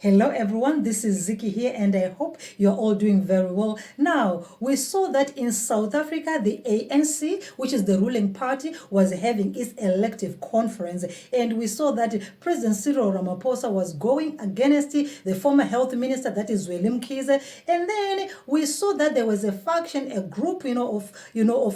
Hello everyone, this is Ziki here and I hope you're all doing very well. Now, we saw that in South Africa, the ANC, which is the ruling party, was having its elective conference, and we saw that President Cyril Ramaphosa was going against the former health minister, that is Zweli Mkhize, and then we saw that there was a faction, a group, of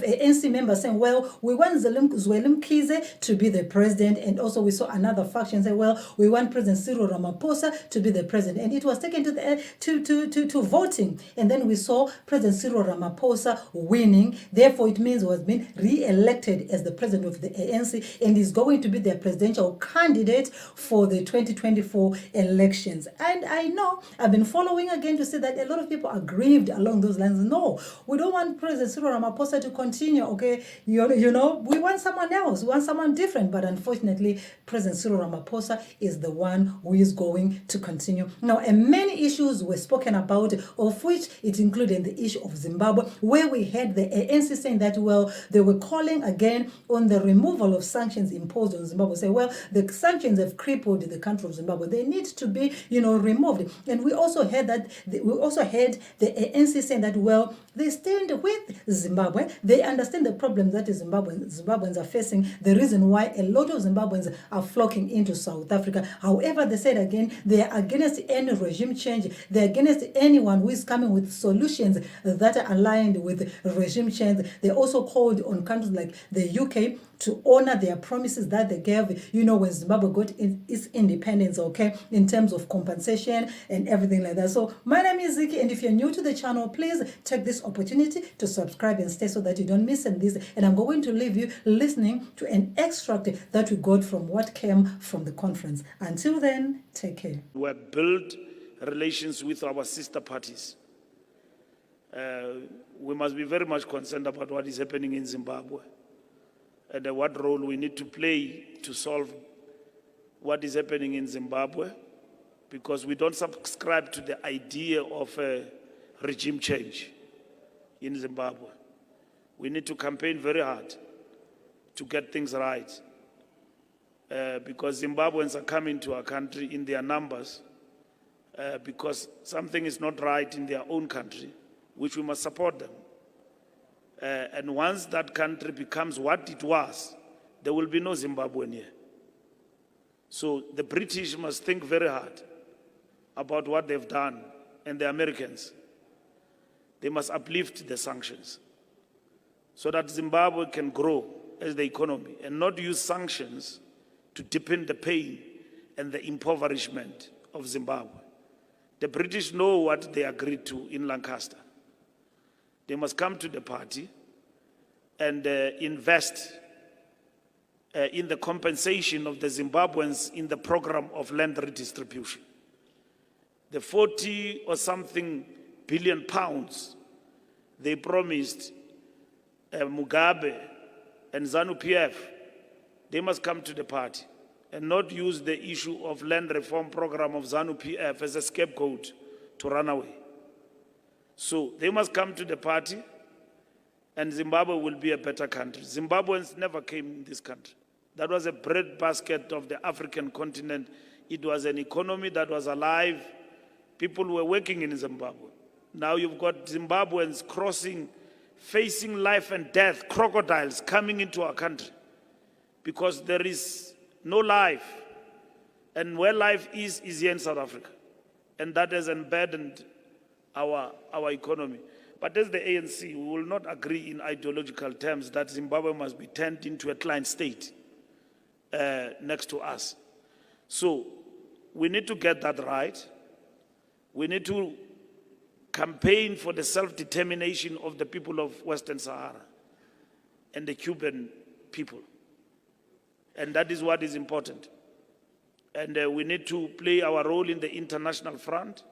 ANC members saying, well, we want Zweli Mkhize to be the president, and also we saw another faction say, well, we want President Cyril Ramaphosa to be the president, and it was taken to voting, and then we saw President Cyril Ramaphosa winning. Therefore, it means he was being re-elected as the president of the ANC, and is going to be the presidential candidate for the 2024 elections. And I know I've been following again to see that a lot of people are grieved along those lines. No, we don't want President Cyril Ramaphosa to continue. Okay, we want someone else, we want someone different. But unfortunately, President Cyril Ramaphosa is the one who is going to continue. Now, and many issues were spoken about, of which it included the issue of Zimbabwe, where we had the ANC saying that, well, they were calling again on the removal of sanctions imposed on Zimbabwe. Say, well, the sanctions have crippled the country of Zimbabwe. They need to be, removed. And we also heard that the ANC saying that, well, they stand with Zimbabwe. They understand the problems that Zimbabweans are facing, the reason why a lot of Zimbabweans are flocking into South Africa. However, they said again, they are against any regime change. They're against anyone who is coming with solutions that are aligned with regime change. They also called on countries like the UK to honor their promises that they gave, when Zimbabwe got its independence, okay, in terms of compensation and everything like that. So my name is Ziki, and if you're new to the channel, please take this opportunity to subscribe and stay so that you don't miss this. And I'm going to leave you listening to an extract that we got from what came from the conference. Until then, take care. We have built relations with our sister parties. We must be very much concerned about what is happening in Zimbabwe, and what role we need to play to solve what is happening in Zimbabwe, because we don't subscribe to the idea of regime change in Zimbabwe. We need to campaign very hard to get things right, because Zimbabweans are coming to our country in their numbers because something is not right in their own country, which we must support them. And once that country becomes what it was, there will be no Zimbabwean here. So the British must think very hard about what they've done, and the Americans. They must uplift the sanctions so that Zimbabwe can grow as the economy, and not use sanctions to deepen the pain and the impoverishment of Zimbabwe. The British know what they agreed to in Lancaster. They must come to the party and invest in the compensation of the Zimbabweans in the program of land redistribution. The 40 or something billion pounds they promised Mugabe and ZANU-PF, they must come to the party and not use the issue of land reform program of ZANU-PF as a scapegoat to run away. So they must come to the party, and Zimbabwe will be a better country. Zimbabweans never came in this country. That was a breadbasket of the African continent. It was an economy that was alive. People were working in Zimbabwe. Now you've got Zimbabweans crossing, facing life and death, crocodiles coming into our country because there is no life. And where life is here in South Africa. And that has embedded our economy. But as the ANC, we will not agree in ideological terms that Zimbabwe must be turned into a client state next to us. So we need to get that right. We need to campaign for the self-determination of the people of Western Sahara and the Cuban people. And that is what is important. And we need to play our role in the international front.